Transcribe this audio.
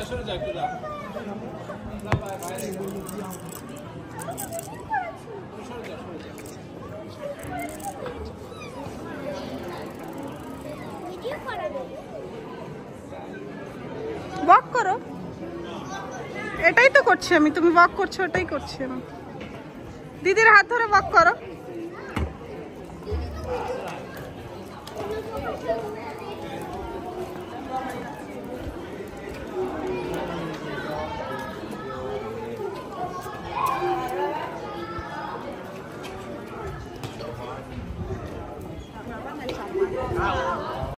সরে যা একটু দাও ওয়াক করো, এটাই তো করছি আমি, তুমি ওয়াক করছো ওটাই করছি আমি। দিদির হাত ধরে ওয়াক করো।